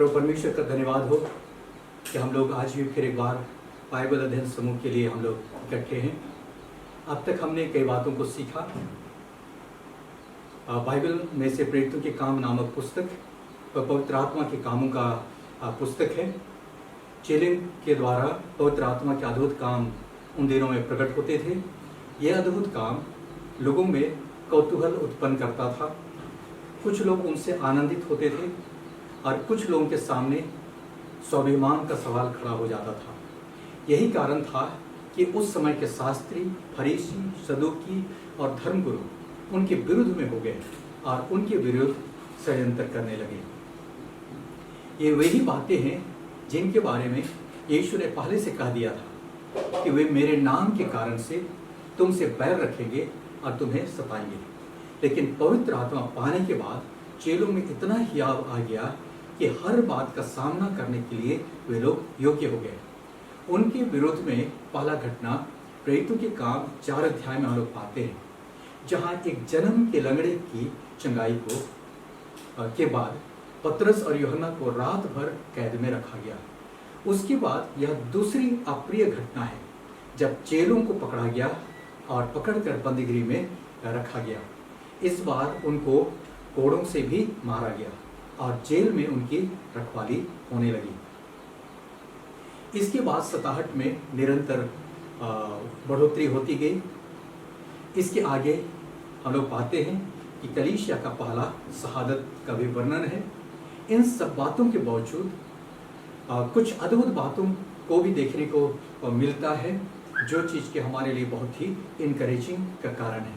प्रभु परमेश्वर का धन्यवाद हो कि हम लोग आज भी फिर एक बार बाइबल अध्ययन समूह के लिए हम लोग इकट्ठे हैं। अब तक हमने कई बातों को सीखा। बाइबल में से प्रेरितों के काम नामक पुस्तक पवित्र आत्मा के कामों का पुस्तक है। चेले के द्वारा पवित्र आत्मा के अद्भुत काम उन दिनों में प्रकट होते थे। यह अद्भुत काम लोगों में कौतूहल उत्पन्न करता था। कुछ लोग उनसे आनंदित होते थे और कुछ लोगों के सामने स्वाभिमान का सवाल खड़ा हो जाता था। यही कारण था कि उस समय के शास्त्री, फरीसी, सदूकी और धर्मगुरु उनके विरुद्ध में हो गए और उनके विरुद्ध षड्यंत्र करने लगे। ये वही बातें हैं जिनके बारे में यीशु ने पहले से कह दिया था कि वे मेरे नाम के कारण से तुमसे बैर रखेंगे और तुम्हें सताएंगे। लेकिन पवित्र आत्मा पाने के बाद चेलों में इतना हियाव आ गया कि हर बात का सामना करने के लिए वे लोग योग्य हो गए। उनके विरोध में पहला घटना प्रेरितों के काम 4 अध्याय में हम लोग पाते हैं, जहां एक जन्म के लंगड़े की चंगाई के बाद पतरस और यूहन्ना को रात भर कैद में रखा गया। उसके बाद यह दूसरी अप्रिय घटना है जब चेलों को पकड़ा गया और पकड़कर बंदीगृह में रखा गया। इस बार उनको कोड़ों से भी मारा गया और जेल में उनकी रखवाली होने लगी। इसके बाद सताहट में निरंतर बढ़ोतरी होती गई। इसके आगे हम लोग पाते हैं कि कलीसिया का पहला शहादत का भी वर्णन है। इन सब बातों के बावजूद कुछ अद्भुत बातों को भी देखने को मिलता है, जो चीज़ के हमारे लिए बहुत ही इनकरेजिंग का कारण है,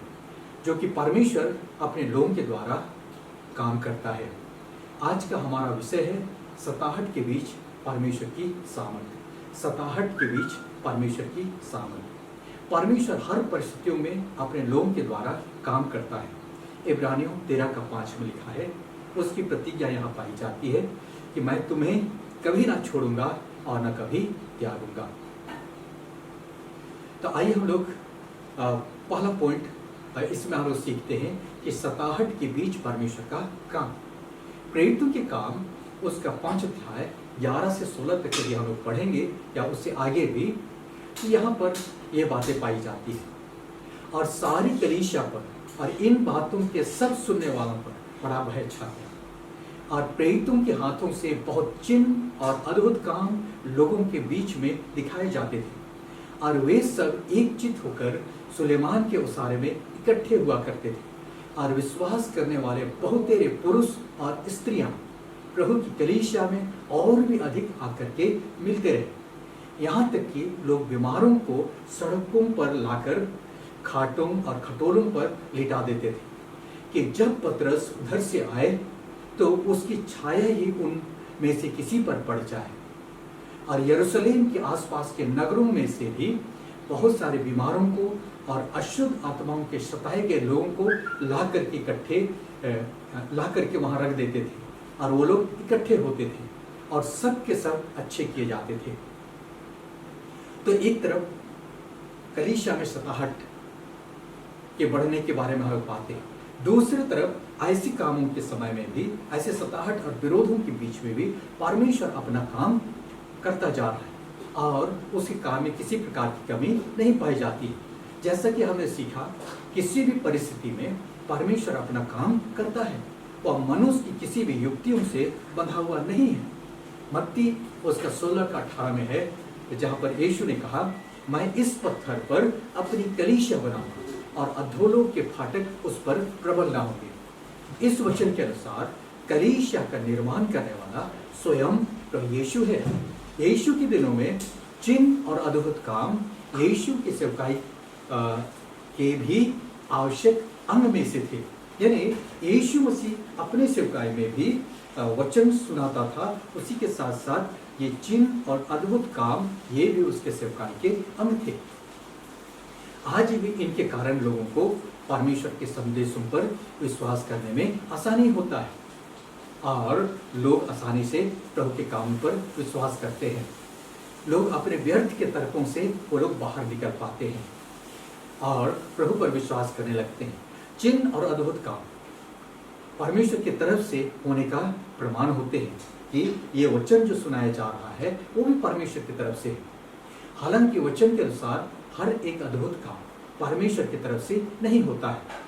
जो कि परमेश्वर अपने लोगों के द्वारा काम करता है। आज का हमारा विषय है सताहट के बीच परमेश्वर की सामर्थ। सताहट के बीच परमेश्वर की सामर्थ। परमेश्वर हर परिस्थितियों में अपने लोगों के द्वारा काम करता है। इब्रानियों 13:5 में लिखा है, उसकी प्रतिज्ञा यहाँ पाई जाती है कि मैं तुम्हें कभी ना छोड़ूंगा और न कभी त्यागूंगा। तो आइए हम लोग पहला पॉइंट इसमें हम लोग सीखते हैं कि सताहट के बीच परमेश्वर का काम। प्रेरितों के काम उसका 5 अध्याय 11 से 16 तक यदि हम लोग पढ़ेंगे या उससे आगे भी, तो यहाँ पर ये बातें पाई जाती है और सारी कलीसिया पर और इन बातों के सब सुनने वालों पर बड़ा भय छा गया। और प्रेरितों के हाथों से बहुत चिन्ह और अद्भुत काम लोगों के बीच में दिखाए जाते थे और वे सब एकचित होकर सुलेमान के उसारे में इकट्ठे हुआ करते थे और विश्वास करने वाले बहुतेरे पुरुष और स्त्रियां प्रभु की कलीसिया में और भी अधिक आकर के मिलते रहे। यहाँ तक कि लोग बीमारों को सड़कों पर लाकर खाटों और खटोलों पर लिटा देते थे कि जब पतरस उधर से आए तो उसकी छाया ही उन में से किसी पर पड़ जाए। और यरूशलेम के आसपास के नगरों में से भी बहुत सारे बीमारों को और अशुद्ध आत्माओं के सताए गए लोगों को ला करके वहां रख देते थे और वो लोग इकट्ठे होते थे और सब के सब अच्छे किए जाते थे। तो एक तरफ कलीसिया में सताहट के बढ़ने के बारे में हम पाते हैं, दूसरी तरफ ऐसे कामों के समय में भी, ऐसे सताहट और विरोधों के बीच में भी परमेश्वर अपना काम करता जा रहा है और उसके काम में किसी प्रकार की कमी नहीं पाई जाती। जैसा कि हमने सीखा, किसी भी परिस्थिति में परमेश्वर अपना काम करता है। वह मनुष्य की किसी भी युक्तियों से बंधा हुआ नहीं है। मत्ती उसका 16:18 में है, जहाँ पर यीशु ने कहा, मैं इस पत्थर पर अपनी कलीसिया बनाऊंगा और अधोलोक के फाटक उस पर प्रबल ना होंगे। इस वचन के अनुसार कलीसिया का निर्माण करने वाला स्वयं प्रभु यीशु है। यीशु के दिनों में चिन्ह और अद्भुत काम यीशु की सेवकाई के भी आवश्यक अंग में से थे। यानी यीशु मसीह अपने सेवकाई में भी वचन सुनाता था, उसी के साथ साथ ये चिन्ह और अद्भुत काम ये भी उसके सेवकाई के अंग थे। आज भी इनके कारण लोगों को परमेश्वर के संदेशों पर विश्वास करने में आसानी होता है और लोग आसानी से प्रभु के काम पर विश्वास करते हैं। लोग अपने व्यर्थ के तर्कों से वो लोग बाहर निकल पाते हैं और प्रभु पर विश्वास करने लगते हैं। चिन्ह और अद्भुत काम परमेश्वर की तरफ से होने का प्रमाण होते हैं कि ये वचन जो सुनाया जा रहा है वो भी परमेश्वर की तरफ से है। हालांकि वचन के अनुसार हर एक अद्भुत काम परमेश्वर की तरफ से नहीं होता है।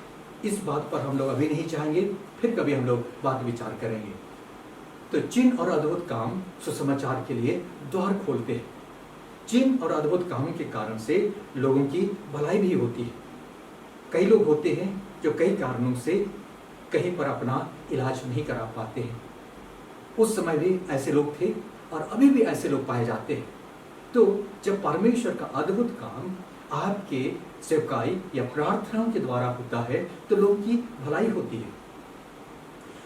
इस बात पर हम लोग अभी नहीं चाहेंगे, फिर कभी हम लोग बात विचार करेंगे। तो चिन्ह और अद्भुत काम सुसमाचार के लिए द्वार खोलते हैं। चिन्ह और अद्भुत कामों के कारण से लोगों की भलाई भी होती है। कई लोग होते हैं जो कई कारणों से कहीं पर अपना इलाज नहीं करा पाते हैं। उस समय भी ऐसे लोग थे और अभी भी ऐसे लोग पाए जाते हैं। तो जब परमेश्वर का अद्भुत काम आपके सेवकाई या प्रार्थनाओं के द्वारा होता है तो लोगों की भलाई होती है।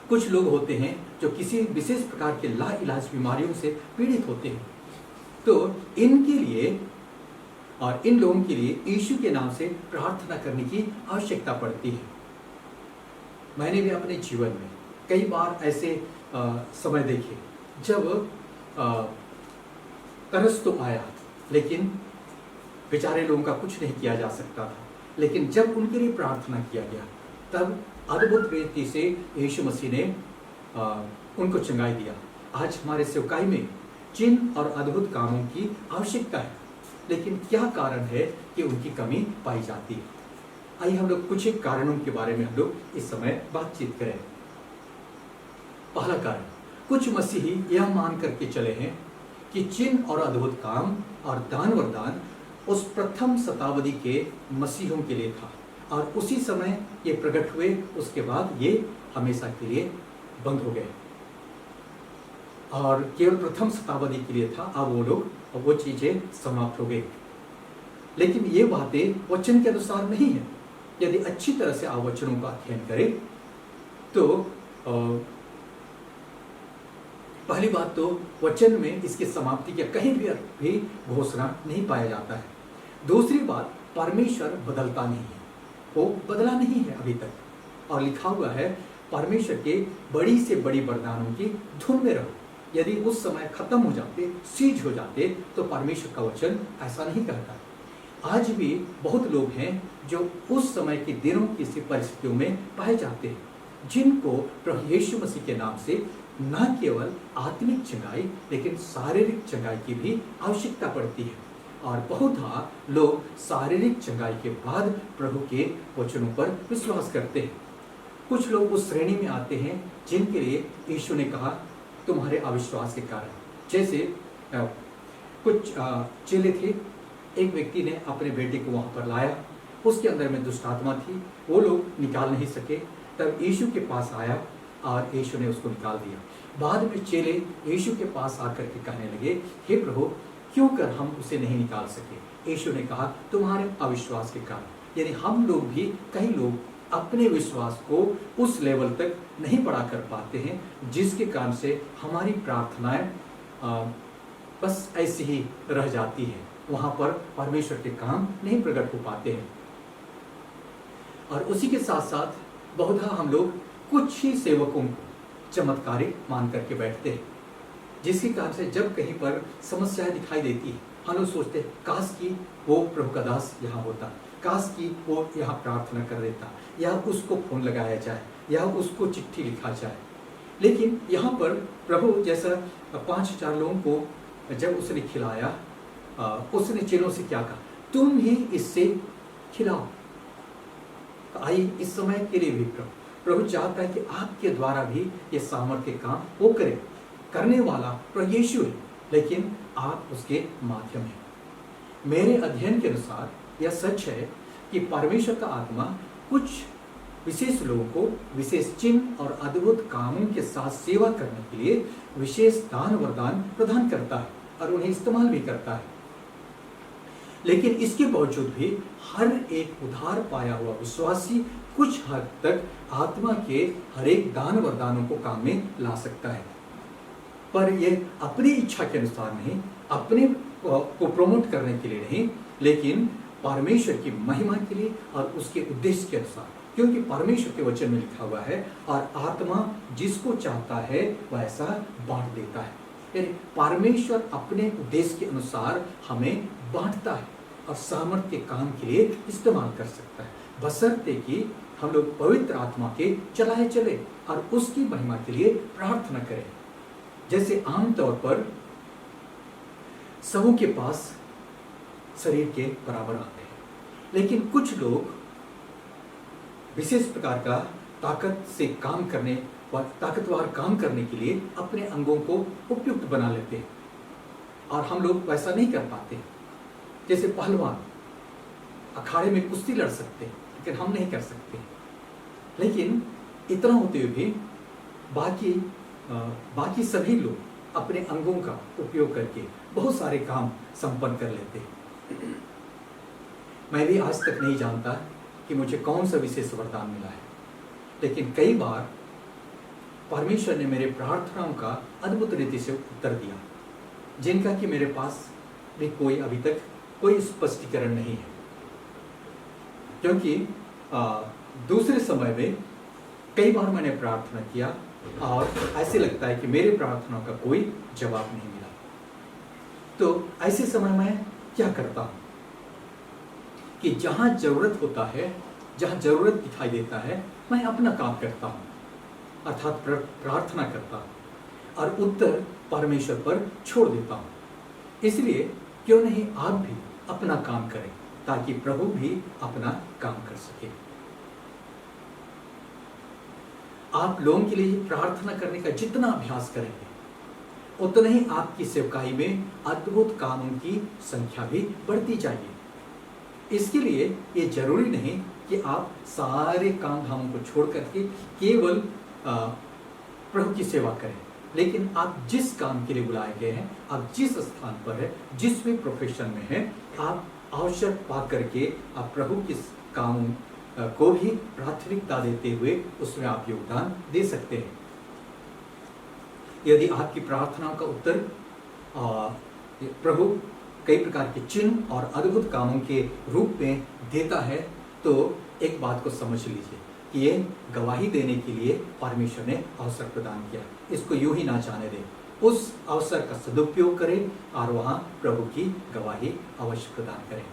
कुछ लोग होते हैं जो किसी विशेष प्रकार के लाइलाज बीमारियों से पीड़ित होते हैं, तो इनके लिए और इन लोगों के लिए यीशु के नाम से प्रार्थना करने की आवश्यकता पड़ती है। मैंने भी अपने जीवन में कई बार ऐसे समय देखे जब तरस तो आया, लेकिन बेचारे लोगों का कुछ नहीं किया जा सकता था। लेकिन जब उनके लिए प्रार्थना किया गया तब अद्भुत रीति से यीशु मसीह ने उनको चंगाई दिया। आज हमारे सेवकाई में चिन्ह और अद्भुत कामों की आवश्यकता है, लेकिन क्या कारण है कि उनकी कमी पाई जाती है? आइए हम लोग कुछ एक कारणों के बारे में हम लोग इस समय बातचीत करें। पहला कारण, कुछ मसीही यह मान करके चले हैं कि चिन्ह और अद्भुत काम और दान वरदान उस प्रथम शताब्दी के मसीहों के लिए था और उसी समय ये प्रकट हुए, उसके बाद ये हमेशा के लिए बंद हो गए और केवल प्रथम शताब्दी के लिए था। अब वो चीजें समाप्त हो गई। लेकिन ये बातें वचन के अनुसार नहीं है। यदि अच्छी तरह से आप वचनों का अध्ययन करें तो पहली बात तो वचन में इसकी समाप्ति के कहीं भी घोषणा नहीं पाया जाता है। दूसरी बात, परमेश्वर बदलता नहीं है, वो बदला नहीं है अभी तक। और लिखा हुआ है परमेश्वर के बड़ी से बड़ी वरदानों की धुन में रहो। यदि उस समय खत्म हो जाते, सीज हो जाते, तो परमेश्वर का वचन ऐसा नहीं कहता। आज भी बहुत लोग हैं जो उस समय के दिनों की सी परिस्थितियों में पाए जाते हैं, जिनको प्रभु यीशु मसीह के नाम से न केवल आत्मिक चंगाई लेकिन शारीरिक चंगाई की भी आवश्यकता पड़ती है। और बहुधा लोग शारीरिक चंगाई के बाद प्रभु के वचनों पर विश्वास करते हैं। कुछ लोग उस श्रेणी में आते हैं जिनके लिए यीशु ने कहा तुम्हारे अविश्वास के कारण। जैसे कुछ चेले थे, एक व्यक्ति ने अपने बेटे को वहां पर लाया, उसके अंदर में दुष्ट आत्मा थी, वो लोग निकाल नहीं सके। तब यीशु के पास आया और यीशु ने उसको निकाल दिया। बाद में चेले यीशु के पास आकर के कहने लगे, हे प्रभु, क्यों कर हम उसे नहीं निकाल सके? यीशु ने कहा तुम्हारे अविश्वास के कारण। यानी हम लोग भी, कई लोग अपने विश्वास को उस लेवल तक नहीं बढ़ा कर पाते हैं जिसके कारण से हमारी प्रार्थनाएं बस ऐसी ही रह जाती है, वहां पर परमेश्वर के काम नहीं प्रकट हो पाते हैं। और उसी के साथ साथ बहुधा हम लोग कुछ ही सेवकों को चमत्कारिक मान करके बैठते हैं, जिसके कारण से जब कहीं पर समस्याएं दिखाई देती है हम लोग सोचते हैं काश की वो प्रभु का दास यहाँ होता, काश की वो यहाँ प्रार्थना कर देता, या उसको फोन लगाया जाए, या उसको चिट्ठी लिखा जाए। लेकिन यहाँ पर प्रभु जैसा 5,000 लोगों को जब उसने खिलाया, उसने चेलों से क्या कहा, तुम ही इससे खिलाओ। आई इस समय के लिए भी प्रभु चाहता है कि आपके द्वारा भी ये सामर्थ्य काम वो करे। करने वाला प्रभु यीशु है, लेकिन आप उसके माध्यम हैं। मेरे अध्ययन के अनुसार यह सच है कि परमेश्वर का आत्मा कुछ विशेष लोगों को विशेष चिन्ह और अद्भुत कामों के साथ सेवा करने के लिए विशेष दान वरदान प्रदान करता है और उन्हें इस्तेमाल भी करता है। लेकिन इसके बावजूद भी हर एक उधार पाया हुआ विश्वासी कुछ हद तक आत्मा के हर एक दान वरदानों को काम में ला सकता है, पर यह अपनी इच्छा के अनुसार नहीं, अपने को प्रमोट करने के लिए नहीं, लेकिन परमेश्वर की महिमा के लिए और उसके उद्देश्य के अनुसार। क्योंकि परमेश्वर के वचन में लिखा हुआ है, और आत्मा जिसको चाहता है वह ऐसा बांट देता है। यानी परमेश्वर अपने उद्देश्य के अनुसार हमें बांटता है और सामर्थ्य के काम के लिए इस्तेमाल कर सकता है, बशर्ते कि हम लोग पवित्र आत्मा के चलाए चले और उसकी महिमा के लिए प्रार्थना करें। जैसे आमतौर पर सबों के पास शरीर के बराबर आते हैं, लेकिन कुछ लोग विशेष प्रकार का ताकतवर काम करने के लिए अपने अंगों को उपयुक्त बना लेते हैं, और हम लोग वैसा नहीं कर पाते। जैसे पहलवान अखाड़े में कुश्ती लड़ सकते हैं, लेकिन हम नहीं कर सकते। लेकिन इतना होते हुए भी बाकी सभी लोग अपने अंगों का उपयोग करके बहुत सारे काम संपन्न कर लेते हैं। मैं भी आज तक नहीं जानता कि मुझे कौन सा विशेष वरदान मिला है, लेकिन कई बार परमेश्वर ने मेरे प्रार्थनाओं का अद्भुत रीति से उत्तर दिया, जिनका कि मेरे पास भी अभी तक कोई स्पष्टीकरण नहीं है। क्योंकि दूसरे समय में कई बार मैंने प्रार्थना किया और ऐसे लगता है कि मेरे प्रार्थनाओं का कोई जवाब नहीं मिला। तो ऐसे समय में क्या करता हूं कि जहां जरूरत होता है, जहां जरूरत दिखाई देता है, मैं अपना काम करता हूं, अर्थात प्रार्थना करता हूं और उत्तर परमेश्वर पर छोड़ देता हूं। इसलिए क्यों नहीं आप भी अपना काम करें, ताकि प्रभु भी अपना काम कर सके। आप लोगों के लिए प्रार्थना करने का जितना अभ्यास करेंगे, उतना ही आपकी सेवकाई में अद्भुत कामों की संख्या भी बढ़ती जाएगी। इसके लिए ये जरूरी नहीं कि आप सारे काम धामों को छोड़ करके केवल प्रभु की सेवा करें, लेकिन आप जिस काम के लिए बुलाए गए हैं, आप जिस स्थान पर है, जिस भी प्रोफेशन में है, आप अवसर पा करके आप प्रभु के काम को भी प्राथमिकता देते हुए उसमें आप योगदान दे सकते हैं। यदि आपकी प्रार्थनाओं का उत्तर प्रभु कई प्रकार के चिन्ह और अद्भुत कामों के रूप में देता है, तो एक बात को समझ लीजिए कि ये गवाही देने के लिए परमेश्वर ने अवसर प्रदान किया। इसको यूं ही ना जाने दें, उस अवसर का सदुपयोग करें और वहां प्रभु की गवाही अवश्य प्रदान करें।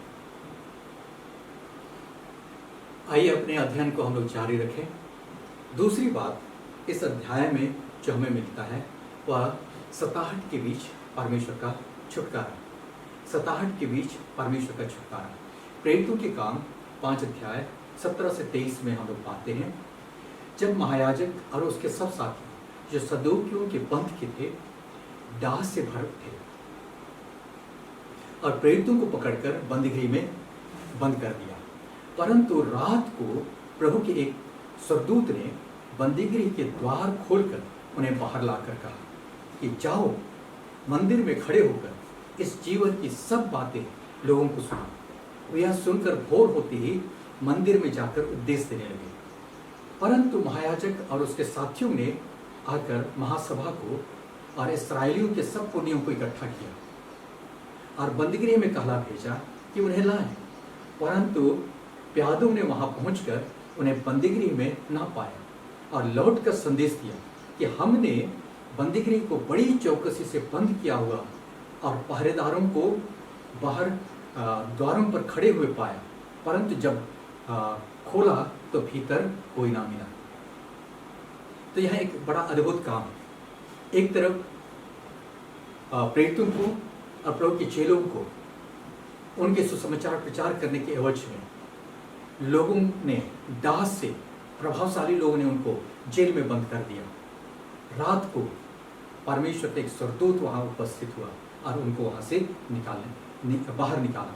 आइए अपने अध्ययन को हम लोग जारी रखें। दूसरी बात इस अध्याय में जो हमें मिलता है वह सताहट के बीच परमेश्वर का छुटकारा। सताहट के बीच परमेश्वर का छुटकारा प्रेरितों के काम 5 अध्याय 17 से 23 में हम लोग पाते हैं। जब महायाजक और उसके सब साथी जो सदूकियों के पंथ के थे डाह से भर उठे और प्रेरितों को पकड़कर बंदीगृह में बंद कर दिया, परंतु रात को प्रभु के एक स्वर्गदूत ने बंदीगृह के द्वार खोलकर उन्हें बाहर लाकर कहा कि जाओ, मंदिर में खड़े होकर इस जीवन की सब बातें लोगों को सुनाओ। वे यह सुनकर भोर होते ही मंदिर में जाकर उपदेश देने लगे। परंतु महायाजक और उसके साथियों ने आकर महासभा को और इस्राएलियों के सब पुण्यों को इकट्ठा किया और बंदीगृह में कहला भेजा कि उन्हें लाएं। परंतु प्यादों ने वहां पहुंचकर उन्हें बंदीगृह में ना पाया और लौटकर संदेश दिया कि हमने बंदीगृह को बड़ी चौकसी से बंद किया हुआ और पहरेदारों को बाहर द्वारों पर खड़े हुए पाया, परंतु जब खोला तो भीतर कोई ना मिला। तो यह एक बड़ा अद्भुत काम है। एक तरफ प्रेरितों को और प्रभु के चेलों को उनके सुसमाचार प्रचार करने के एवज में लोगों ने डाह से, प्रभावशाली लोगों ने उनको जेल में बंद कर दिया। रात को परमेश्वर का एक स्वर्गदूत वहां उपस्थित हुआ और उनको वहां से बाहर निकाला।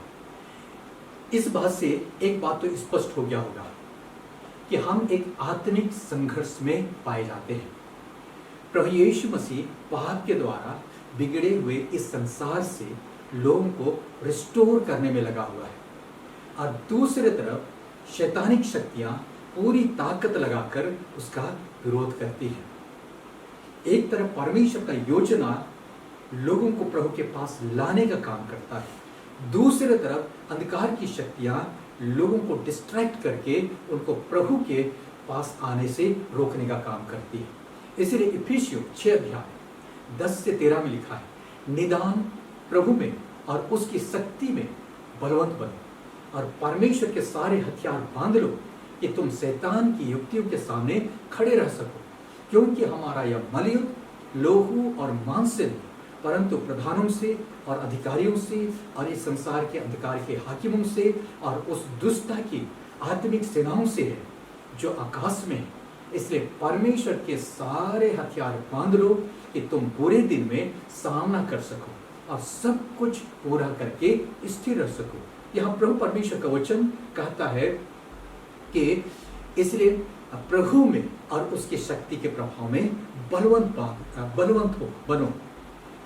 इस बात से एक बात तो स्पष्ट हो गया होगा कि हम एक आत्मिक संघर्ष में पाए जाते हैं। प्रभु यीशु मसीह पाप के द्वारा बिगड़े हुए इस संसार से लोगों को रिस्टोर करने में लगा हुआ है और दूसरी तरफ शैतानिक शक्तियां पूरी ताकत लगाकर उसका विरोध करती हैं। एक तरफ परमेश्वर का योजना लोगों को प्रभु के पास लाने का काम करता है, दूसरी तरफ अंधकार की शक्तियां लोगों को डिस्ट्रैक्ट करके उनको प्रभु के पास आने से रोकने का काम करती है। इसलिए इफिसियों 6 अध्याय 10 से 13 में लिखा है, निदान प्रभु में और उसकी शक्ति में बलवंत बनो और परमेश्वर के सारे हथियार बांध लो कि तुम शैतान की युक्तियों के सामने खड़े रह सको, क्योंकि हमारा यह मलयुद्ध लोहू और मांस से नहीं, परंतु प्रधानों से और अधिकारियों से और इस संसार के अंधकार के हाकिमों से और उस दुष्टता की आत्मिक सेनाओं से है जो आकाश में है। इसलिए परमेश्वर के सारे हथियार बांध लो कि तुम बुरे दिन में सामना कर सको और सब कुछ पूरा करके स्थिर रह सको। यहाँ प्रभु परमेश्वर का वचन कहता है कि इसलिए प्रभु में और उसकी शक्ति के प्रभाव में बलवंत हो बनो।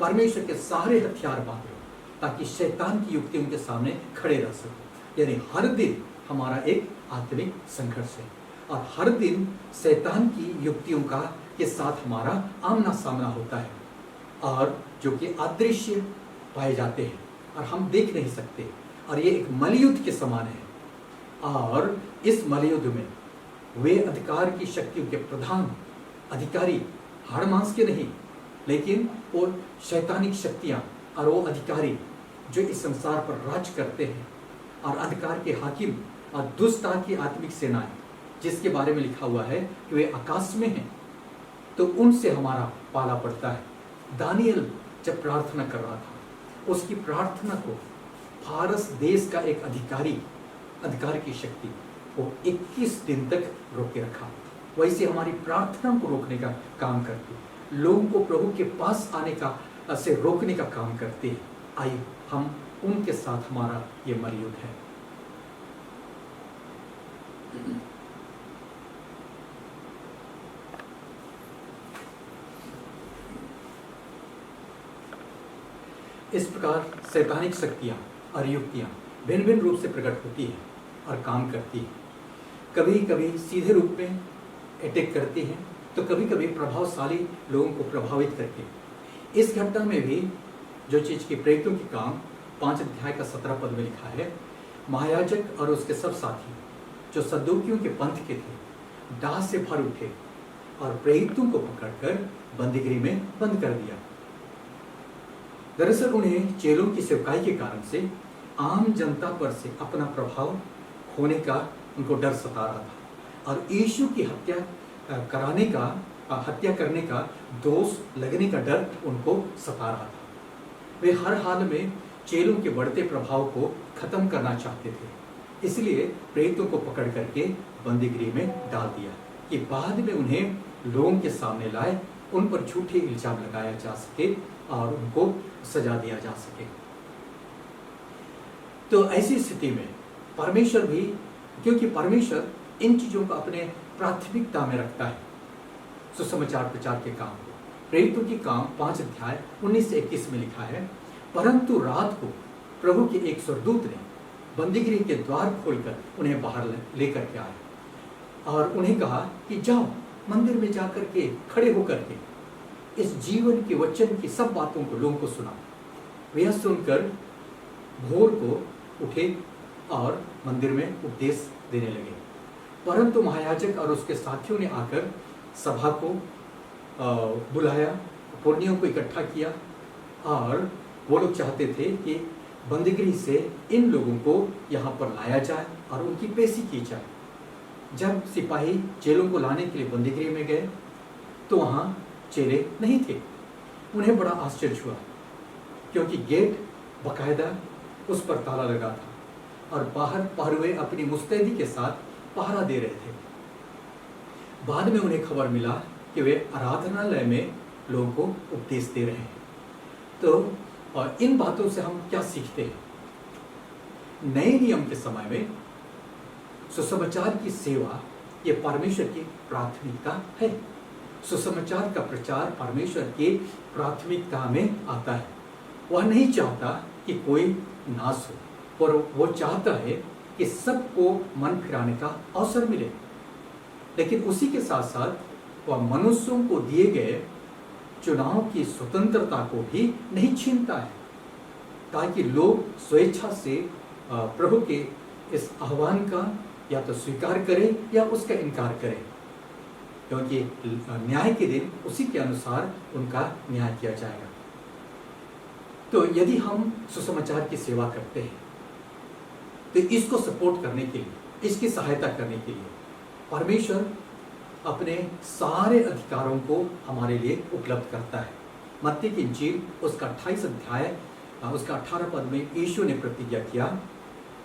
परमेश्वर के सारे हथियार बांध लो ताकि शैतान की युक्तियों के सामने खड़े रह सको। यानी हर दिन हमारा एक आत्मिक संघर्ष है और हर दिन शैतान की युक्तियों का के साथ हमारा आमना सामना होता है और जो कि अदृश्य पाए जाते हैं और हम देख नहीं सकते, और ये एक मलयुद्ध के समान है। और इस मलयुद्ध में वे अधिकार की शक्तियों के प्रधान अधिकारी हाड़ मांस के नहीं, लेकिन वो शैतानिक शक्तियां और वो अधिकारी जो इस संसार पर राज करते हैं और अधिकार के हाकिम और दुष्टता की आत्मिक सेनाएं जिसके बारे में लिखा हुआ है कि वे आकाश में हैं, तो उनसे हमारा पाला पड़ता है। दानियल जब प्रार्थना कर रहा था, उसकी प्रार्थना को फारस देश का एक अधिकार की शक्ति वो 21 दिन तक रोके रखा। वैसे हमारी प्रार्थना को रोकने का काम करती, लोगों को प्रभु के पास आने का से रोकने का काम करते हैं। आइए हम उनके साथ हमारा ये मलयुद्ध है। इस प्रकार शैतानिक शक्तियां और युक्तियां भिन्न भिन्न रूप से प्रकट होती है और काम करती है। कभी कभी सीधे रूप में अटैक करती हैं, तो कभी कभी प्रभावशाली लोगों को प्रभावित करके। इस घटना में भी जो चीज की प्रेरितों की काम 5 अध्याय का 17 पद में लिखा है, महायाजक और उसके सब साथी जो सदूकियों के पंथ के थे डाह से भर उठे और प्रेरितों को पकड़कर बंदीगृह में बंद कर दिया। दरअसल उन्हें चेलों की सेवकाई के कारण से आम जनता पर से अपना प्रभाव खोने का उनको डर सता रहा था और यीशु की हत्या करने का दोष लगने का डर उनको सता रहा था। वे हर हाल में चेलों के बढ़ते प्रभाव को खत्म करना चाहते थे, इसलिए प्रेरितों को पकड़ करके बंदीगृह में डाल दिया कि बाद में उन्हें लोगों के सामने लाए, उन पर झूठे इल्जाम लगाया जा सके और उनको सजा दिया जा सके। तो ऐसी स्थिति में परमेश्वर भी, क्योंकि परमेश्वर इन चीजों को अपने प्राथमिकता में रखता है, सुसमाचार प्रचार के काम को। प्रेरितों की काम 5 अध्याय 19 से 21 में लिखा है, परंतु रात को प्रभु के एक स्वर्गदूत ने बंदीगृह के द्वार खोलकर उन्हें बाहर लेकर के आए और उन्हें कहा कि जाओ मंदिर में जाकर के खड़े होकर के इस जीवन के वचन की सब बातों को लोगों को सुना। वे सुनकर भोर को उठे और मंदिर में उपदेश देने लगे। परंतु महायाजक और उसके साथियों ने आकर सभा को बुलाया, पुरनियों को इकट्ठा किया और वो लोग चाहते थे कि बंदीगृह से इन लोगों को यहाँ पर लाया जाए और उनकी पेशी की जाए। जब सिपाही चेलों को लाने के लिए बंदीगृह में गए तो वहाँ चेले नहीं थे। उन्हें बड़ा आश्चर्य हुआ क्योंकि गेट बकायदा उस पर ताला लगा था और बाहर पहरुए अपनी मुस्तैदी के साथ पहरा दे रहे थे। बाद में उन्हें खबर मिला कि वे आराधनालय में लोगों को उपदेश दे रहे हैं। तो और इन बातों से हम क्या सीखते हैं? नए नियम के समय में सुसमाचार की सेवा ये परमेश्वर की प्राथमिकता है। सुसमाचार का प्रचार परमेश्वर की प्राथमिकता में आता है। वह नहीं चाहता कि कोई नाश हो, पर वो चाहता है कि सबको मन फिराने का अवसर मिले, लेकिन उसी के साथ साथ वह मनुष्यों को दिए गए चुनाव की स्वतंत्रता को भी नहीं छीनता है, ताकि लोग स्वेच्छा से प्रभु के इस आह्वान का या तो स्वीकार करें या उसका इनकार करें, क्योंकि न्याय के दिन उसी के अनुसार उनका न्याय किया जाएगा। तो यदि हम सुसमाचार की सेवा करते हैं तो इसको सपोर्ट करने के लिए, इसकी सहायता करने के लिए परमेश्वर अपने सारे अधिकारों को हमारे लिए उपलब्ध करता है। मत्ती की इंजील उसका 28 अध्याय उसका 18 पद में यीशु ने प्रतिज्ञा किया,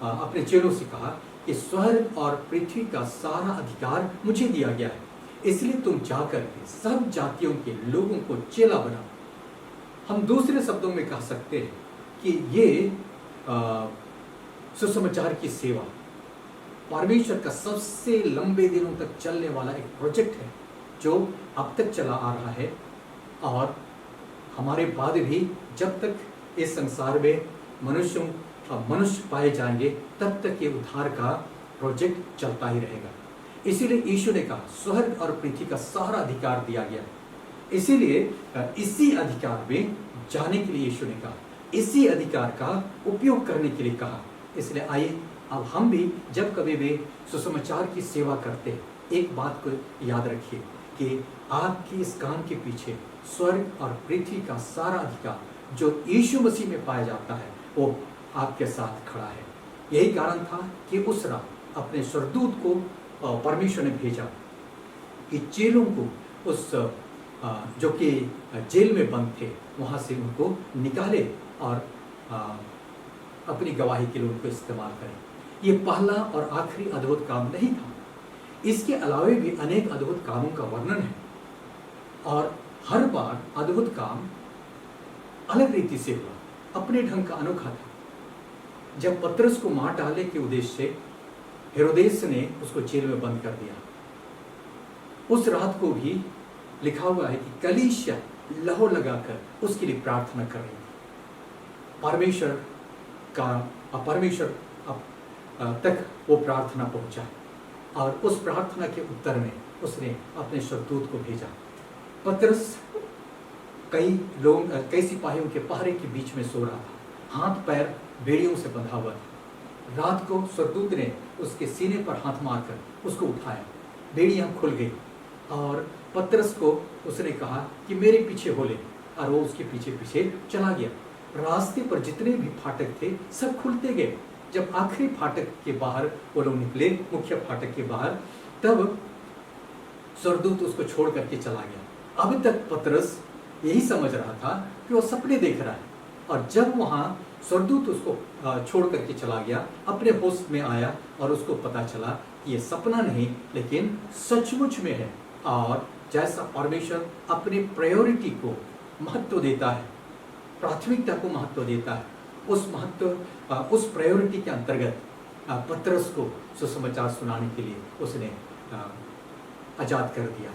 अपने चेलों से कहा कि स्वर्ग और पृथ्वी का सारा अधिकार मुझे दिया गया है, इसलिए तुम जाकर के सब जातियों के लोगों को चेला बनाओ। हम दूसरे शब्दों में कह सकते हैं कि ये सुसमाचार की सेवा परमेश्वर का सबसे लंबे दिनों तक चलने वाला एक प्रोजेक्ट है जो अब तक चला आ रहा है, और हमारे बाद भी जब तक इस संसार में मनुष्य पाए जाएंगे तब तक ये उद्धार का प्रोजेक्ट चलता ही रहेगा। इसीलिए यीशु ने कहा स्वर्ग और पृथ्वी का सारा अधिकार दिया गया है। इसीलिए इसी अधिकार में जाने के लिए यीशु ने कहा, इसी अधिकार का उपयोग करने के लिए कहा। इसलिए आइए अब हम भी जब कभी भी सुसमाचार की सेवा करते हैं, एक बात को याद रखिए कि आपकी इस काम के पीछे स्वर्ग और पृथ्वी का सारा अधिकार जो यीशु मसीह में पाया जाता है वो आपके साथ खड़ा है। यही कारण था कि उस रात अपने स्वर्गदूत को परमेश्वर ने भेजा कि चेलों को उस जो कि जेल में बंद थे वहां से उनको निकाले और अपनी गवाही के लिए उनको इस्तेमाल करें। ये पहला और आखिरी अद्भुत काम नहीं था, इसके अलावे भी अनेक अद्भुत कामों का वर्णन है, और हर बार अद्भुत काम अलग रीति से हुआ, अपने ढंग का अनोखा था। जब पतरस को मार डालने के उद्देश्य से हेरोदेस ने उसको जेल में बंद कर दिया, उस रात को भी लिखा हुआ है कि कलीसिया लहू लगाकर उसके लिए प्रार्थना कर रही थी। परमेश्वर तक वो प्रार्थना पहुंचा, और उस प्रार्थना के उत्तर में उसने अपने स्वर्गदूत को भेजा। पतरस कई सिपाहियों के पहरे के बीच में सो रहा था, हाथ पैर बेड़ियों से बंधा हुआ था। रात को स्वर्गदूत ने उसके सीने पर हाथ मारकर उसको उठाया, बेड़ियां खुल गई, और पतरस को उसने कहा कि मेरे पीछे हो ले, और वो उसके पीछे पीछे चला गया। रास्ते पर जितने भी फाटक थे सब खुलते गए। जब आखिरी फाटक के बाहर वो लोग निकले, मुख्य फाटक के बाहर, तब स्वर्गदूत उसको छोड़ करके चला गया। अभी तक पतरस यही समझ रहा था कि वो सपने देख रहा है, और जब वहां स्वर्गदूत उसको छोड़ करके चला गया, अपने होश में आया और उसको पता चला कि ये सपना नहीं लेकिन सचमुच में है। और जैसा परमेश्वर अपने प्रायोरिटी को महत्व देता है, प्राथमिकता को महत्व देता है, उस प्रायोरिटी के अंतर्गत पतरस को सुसमाचार सुनाने के लिए उसने आजाद कर दिया।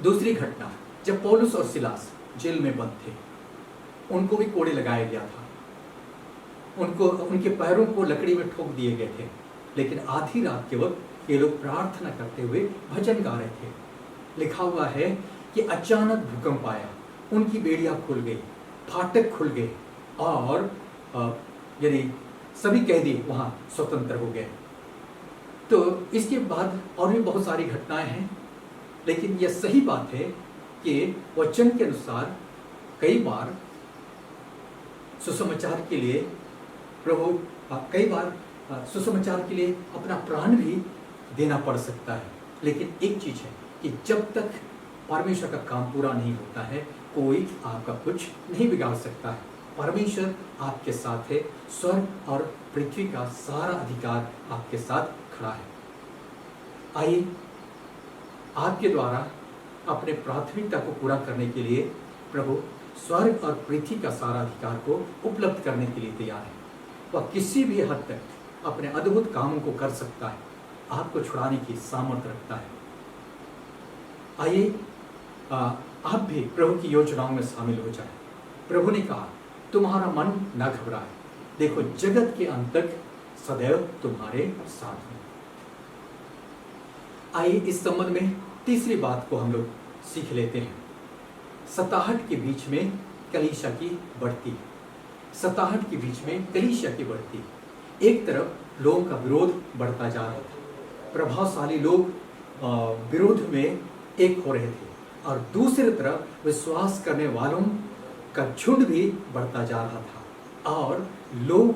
दूसरी घटना, जब पौलुस और सिलास जेल में बंद थे, उनको भी कोड़े लगाया गया था, उनके पैरों को लकड़ी में ठोक दिए गए थे, लेकिन आधी रात के वक्त ये लोग प्रार्थना करते हुए भजन गा रहे थे। लिखा हुआ है कि अचानक भूकंप आया, उनकी बेड़ियां खुल गई, फाटक खुल गए, और यानी सभी कैदी वहां स्वतंत्र हो गए। तो इसके बाद और भी बहुत सारी घटनाएं हैं, लेकिन यह सही बात है कि वचन के अनुसार कई बार सुसमाचार के लिए प्रभु कई बार सुसमाचार के लिए अपना प्राण भी देना पड़ सकता है। लेकिन एक चीज है कि जब तक परमेश्वर का काम पूरा नहीं होता है, कोई आपका कुछ नहीं बिगाड़ सकता है। परमेश्वर आपके साथ है, स्वर्ग और पृथ्वी का सारा अधिकार आपके साथ खड़ा है। आइए आपके द्वारा अपने प्राथमिकता को पूरा करने के लिए प्रभु स्वर्ग और पृथ्वी का सारा अधिकार को उपलब्ध करने के लिए तैयार है। वह किसी भी हद तक अपने अद्भुत कामों को कर सकता है, आपको छुड़ाने की सामर्थ्य रखता है। आइए आप भी प्रभु की योजनाओं में शामिल हो जाए। प्रभु ने कहा तुम्हारा मन न घबराए, देखो जगत के अंत तक सदैव तुम्हारे साथ हूं। आइए इस संबंध में तीसरी बात को हम लोग सीख लेते हैं। सताहट के बीच में कलीसिया की बढ़ती, सताहट के बीच में कलीसिया की बढ़ती। एक तरफ लोगों का विरोध बढ़ता जा रहा था, प्रभावशाली लोग विरोध में एक हो रहे थे, और दूसरी तरफ विश्वास करने वालों का झुंड भी बढ़ता जा रहा था, और लोग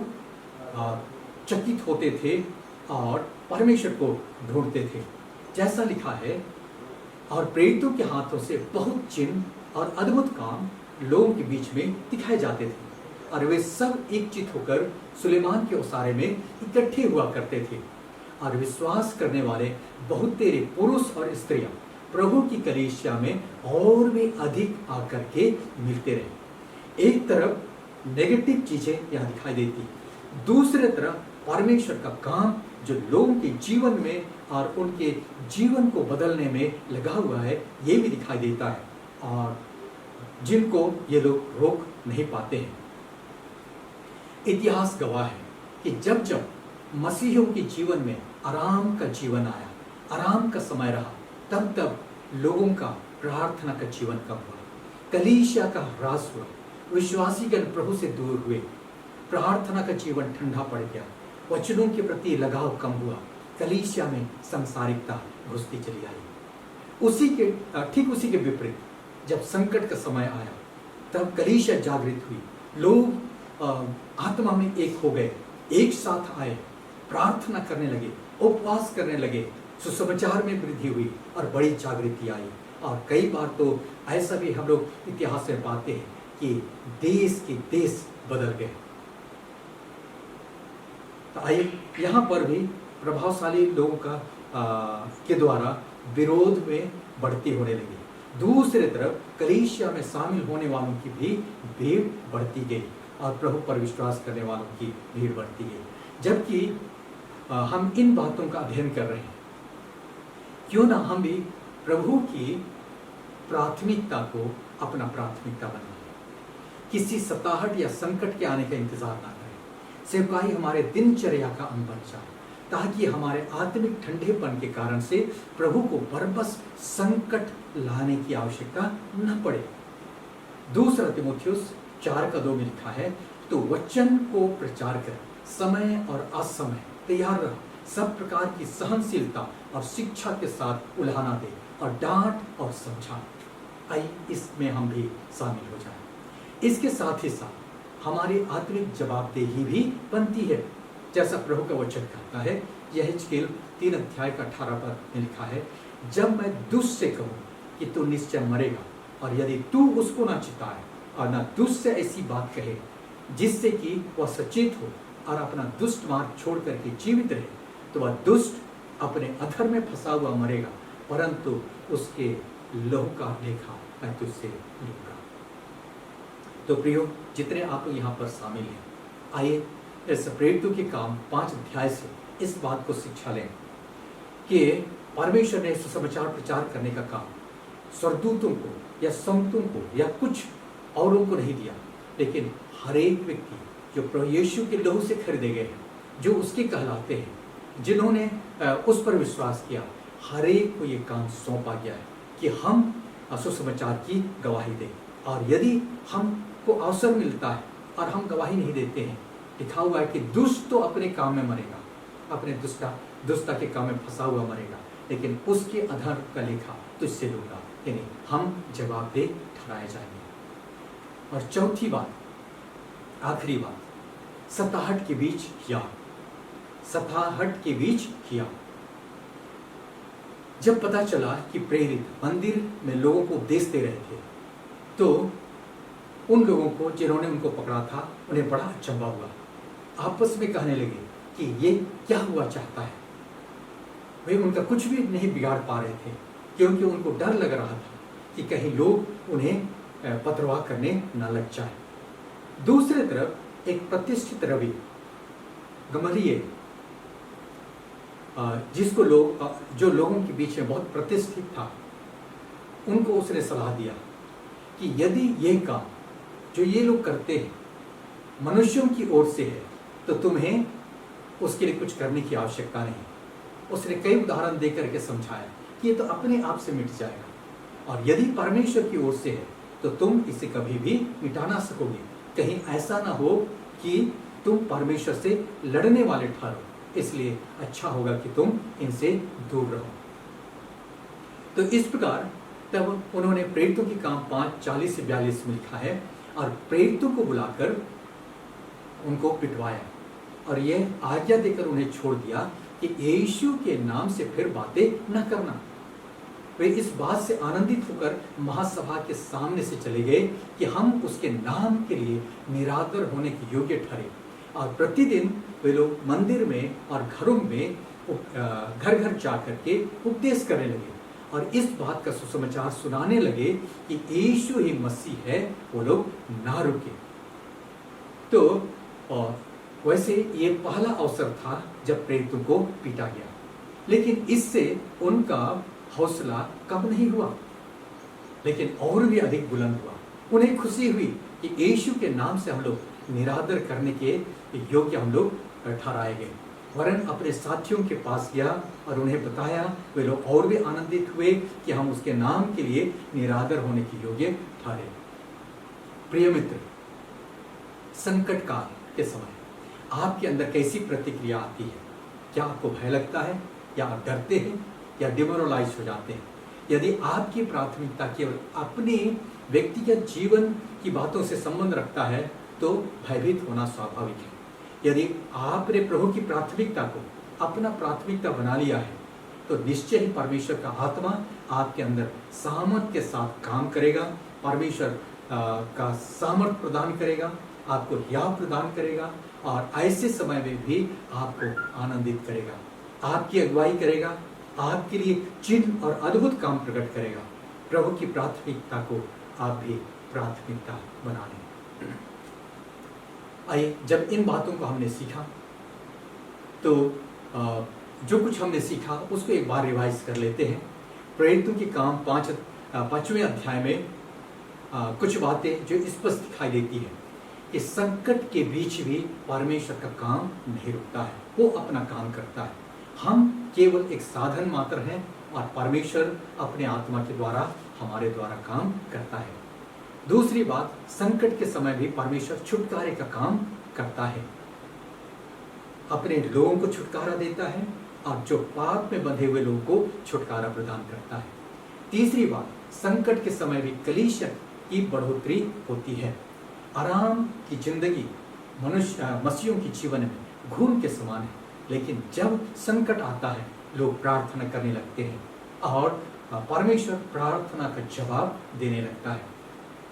चकित होते थे और परमेश्वर को ढूंढते थे। जैसा लिखा है, और प्रेरितों के हाथों से बहुत चिन्ह और अद्भुत काम लोगों के बीच में दिखाए जाते थे, और वे सब एकचित होकर सुलेमान के ओसारे में इकट्ठे हुआ करते थे। और विश्वास करने वाले बहुत तेरे पुरुष और स्त्रियां प्रभु की कलीसिया में और भी अधिक आकर के मिलते रहे। एक तरफ नेगेटिव चीजें यहाँ दिखाई देती, दूसरी तरफ परमेश्वर का काम जो लोगों के जीवन में और उनके जीवन को बदलने में लगा हुआ है, ये भी दिखाई देता है, और जिनको ये लोग रोक नहीं पाते हैं। इतिहास गवाह है कि जब जब मसीहियों के जीवन में आराम का जीवन आया, आराम का समय रहा, तब तब लोगों का प्रार्थना का जीवन कम हुआ, कलीसिया का ह्रास हुआ, विश्वासी जन प्रभु से दूर हुए, प्रार्थना का जीवन ठंडा पड़ गया, वचनों के प्रति लगाव कम हुआ, कलीसिया में सांसारिकता घुसती चली आई। ठीक उसी के विपरीत जब संकट का समय आया, तब कलीसिया जागृत हुई, लोग आत्मा में एक हो गए, एक साथ आए, प्रार्थना करने लगे, उपवास करने लगे, सुसमाचार में वृद्धि हुई और बड़ी जागृति आई। और कई बार तो ऐसा भी हम लोग इतिहास में पाते हैं कि देश के देश बदल गए। तो आइए, यहाँ पर भी प्रभावशाली लोगों का के द्वारा विरोध में बढ़ती होने लगी। दूसरी तरफ कलीसिया में शामिल होने वालों की भी भीड़ बढ़ती गई और प्रभु पर विश्वास करने वालों की भीड़ बढ़ती गई। जबकि हम इन बातों का अध्ययन कर रहे हैं, क्यों ना हम भी प्रभु की प्राथमिकता को अपना प्राथमिकता बनाएं, किसी सताहट या संकट के आने का इंतजार ना करें। सेवकाई हमारे दिनचर्या का अंग बन जाए, ताकि हमारे आत्मिक ठंडेपन के कारण से प्रभु को बरबस संकट लाने की आवश्यकता न पड़े। दूसरा तीमुथियुस 4:2 में लिखा है, तो वचन को प्रचार कर समय और असमय तैयार रह, सब प्रकार की सहनशीलता और शिक्षा के साथ उल्हाना दे और डांट और समझा। आइए इसमें हम भी शामिल हो जाएं। इसके साथ ही साथ हमारी आत्मिक जवाबदेही भी बनती है, जैसा प्रभु का वचन कहता है, यह हिजकील 3:18 में लिखा है, जब मैं दुष्ट से कहूँ कि तू निश्चय मरेगा, और यदि तू उसको न चिताए और न दुष्ट से ऐसी बात कहे जिससे कि वह सचेत हो और अपना दुष्ट मार्ग छोड़ करके जीवित रहे, तो वह दुष्ट अपने अधर्म में फंसा हुआ मरेगा, परंतु उसके लहू का लेखा मैं तुझसे लूंगा। तो प्रियो, जितने आप लोग यहाँ पर शामिल हैं, आइए इस प्रेरितों के काम 5 अध्याय से इस बात को शिक्षा लें कि परमेश्वर ने सुसमाचार प्रचार करने का काम स्वर्गदूतों को या संतों को या कुछ औरों को नहीं दिया, लेकिन हर एक व्यक्ति जो प्रभु यीशु के लहू से खरीदे गए हैं, जो उसके कहलाते हैं, जिन्होंने उस पर विश्वास किया, हर एक को ये काम सौंपा गया है कि हम सुसमाचार की गवाही दें। और यदि हमको अवसर मिलता है और हम गवाही नहीं देते हैं, लिखा हुआ है कि दुष्ट तो अपने काम में मरेगा, अपने दुष्टता के काम में फंसा हुआ मरेगा, लेकिन उसके अधर्म का लेखा तुझसे लूंगा, यानी हम जवाबदेह ठहराए जाएंगे। और चौथी बात, आखिरी बात, सताहट के बीच किया, सताहट के बीच किया। जब पता चला कि प्रेरित मंदिर में लोगों को उपदेश दे रहे थे, तो उन लोगों को जिन्होंने उनको पकड़ा था, उन्हें बड़ा अचंभा हुआ। आपस में कहने लगे कि ये क्या हुआ चाहता है। वे उनका कुछ भी नहीं बिगाड़ पा रहे थे, क्योंकि उनको डर लग रहा था कि कहीं लोग उन्हें पत्रवाह करने न लग जाए। दूसरी तरफ एक प्रतिष्ठित रवि गमलीएल, जिसको जो लोगों के बीच में बहुत प्रतिष्ठित था, उनको उसने सलाह दिया कि यदि ये काम जो ये लोग करते हैं मनुष्यों की ओर से है, तो तुम्हें उसके लिए कुछ करने की आवश्यकता नहीं। उसने कई उदाहरण देकर के समझाया कि ये तो अपने आप से मिट जाएगा, और यदि परमेश्वर की ओर से है तो तुम इसे कभी भी मिटा ना सकोगे। कहीं ऐसा ना हो कि तुम परमेश्वर से लड़ने वाले ठहरो, इसलिए अच्छा होगा कि तुम इनसे दूर रहो। तो इस प्रकार तब उन्होंने प्रेरितों की काम 5:40 से 42 में लिखा है, और प्रेरितों को बुलाकर उनको पिटवाया और यह आज्ञा देकर उन्हें छोड़ दिया कि यीशु के नाम से फिर बातें न करना। वे इस बात से आनंदित होकर महासभा के सामने से चले गए कि हम उसके नाम के लिए निरादर होने के योग्य ठहरे। और प्रतिदिन वे लोग मंदिर में और घरों में घर घर जा करके उपदेश करने लगे और इस बात का सुसमाचार सुनाने लगे कि यीशु ही मसीह है, वो लोग ना रुके। तो और वैसे ये पहला अवसर था जब प्रेरितों को पीटा गया, लेकिन इससे उनका हौसला कम नहीं हुआ, लेकिन और भी अधिक बुलंद हुआ। उन्हें खुशी हुई कि यीशु के नाम से हम लोग निरादर करने के योग्य हम लोग ठहराए गए। वरन अपने साथियों के पास गया और उन्हें बताया। वे लोग और भी आनंदित हुए कि हम उसके नाम के लिए निरादर होने के योग्य ठहरे। प्रिय मित्र, संकट काल के समय आपके अंदर कैसी प्रतिक्रिया आती है? क्या आपको भय लगता है, या आप डरते हैं, या डिमोरलाइज हो जाते हैं? यदि आपकी प्राथमिकता केवल अपने व्यक्तिगत जीवन की बातों से संबंध रखता है तो भयभीत होना स्वाभाविक है। यदि आपने प्रभु की प्राथमिकता को अपना प्राथमिकता बना लिया है तो निश्चय ही परमेश्वर का आत्मा आपके अंदर सामर्थ के साथ काम करेगा। परमेश्वर का सामर्थ प्रदान करेगा, आपको याद प्रदान करेगा और ऐसे समय में भी आपको आनंदित करेगा, आपकी अगुवाई करेगा, आपके लिए चिन्ह और अद्भुत काम प्रकट करेगा। प्रभु की प्राथमिकता को आप भी प्राथमिकता बना लें। आइए, जब इन बातों को हमने सीखा तो जो कुछ हमने सीखा उसको एक बार रिवाइज कर लेते हैं। प्रेरितों के काम 5वें अध्याय में कुछ बातें जो स्पष्ट दिखाई देती है कि संकट के बीच भी परमेश्वर का काम नहीं रुकता है, वो अपना काम करता है। हम केवल एक साधन मात्र हैं और परमेश्वर अपने आत्मा के द्वारा हमारे द्वारा काम करता है। दूसरी बात, संकट के समय भी परमेश्वर छुटकारे का काम करता है, अपने लोगों को छुटकारा देता है और जो पाप में बंधे हुए लोगों को छुटकारा प्रदान करता है। तीसरी बात, संकट के समय भी कलीसिया की बढ़ोतरी होती है। आराम की जिंदगी मसीहियों के जीवन में घूम के समान है, लेकिन जब संकट आता है लोग प्रार्थना करने लगते हैं और परमेश्वर प्रार्थना का जवाब देने लगता है।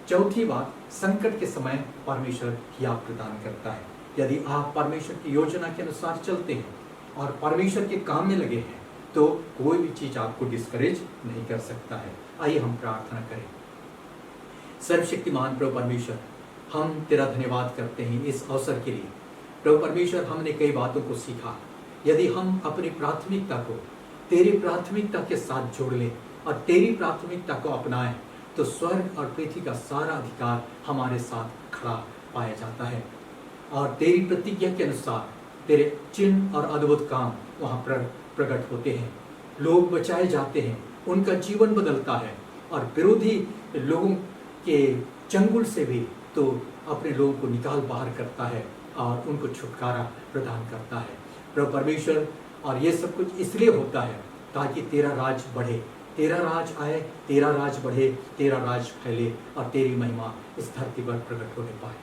चौथी बात, संकट के समय परमेश्वर याद प्रदान करता है। यदि आप परमेश्वर की योजना के अनुसार चलते हैं और परमेश्वर के काम में लगे हैं तो कोई भी चीज आपको डिस्करेज नहीं कर सकता है। आइए हम प्रार्थना करें। सर्वशक्तिमान प्रभु परमेश्वर, हम तेरा धन्यवाद करते हैं इस अवसर के लिए। प्रभु परमेश्वर, हमने कई बातों को सीखा। यदि हम अपनी प्राथमिकता को तेरी प्राथमिकता के साथ जोड़ लें और तेरी प्राथमिकता को अपनाएं तो स्वर्ग और पृथ्वी का सारा अधिकार हमारे साथ खड़ा पाया जाता है और तेरी प्रतिज्ञा के अनुसार तेरे चिन्ह और अद्भुत काम वहाँ प्रकट होते हैं। लोग बचाए जाते हैं, उनका जीवन बदलता है और विरोधी लोगों के चंगुल से भी तो अपने लोगों को निकाल बाहर करता है और उनको छुटकारा प्रदान करता है। प्रभु परमेश्वर, और ये सब कुछ इसलिए होता है ताकि तेरा राज बढ़े, तेरा राज आए, तेरा राज बढ़े, तेरा राज फैले और तेरी महिमा इस धरती पर प्रकट होने पाए।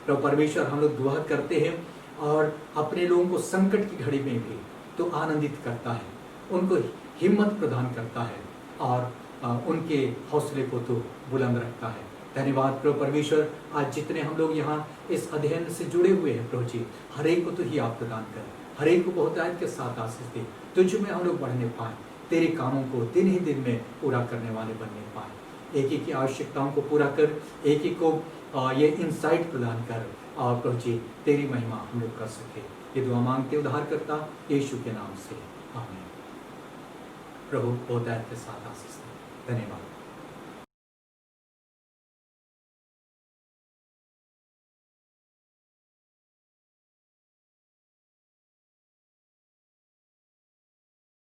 प्रभु परमेश्वर, हम लोग दुआ करते हैं और अपने लोगों को संकट की घड़ी में भी तो आनंदित करता है, उनको हिम्मत प्रदान करता है और उनके हौसले को तो बुलंद रखता है। धन्यवाद प्रभु परमेश्वर, आज जितने हम लोग यहाँ इस अध्ययन से जुड़े हुए हैं प्रभु जी, हर एक को तो ही आप प्रदान कर, हर एक को बहुतायत के साथ आशीष दे, तुझ में हम लोग बढ़ने पाए, तेरे कामों को दिन ही दिन में पूरा करने वाले बनने पाए। एक एक की आवश्यकताओं को पूरा कर, एक एक को ये इंसाइट प्रदान कर और प्रभु जी तेरी महिमा हम लोग कर सके। ये दुआ मांगते उद्धारकर्ता यीशु के नाम से, आमीन। प्रभु बहुतायत के साथ आशीष दे। धन्यवाद।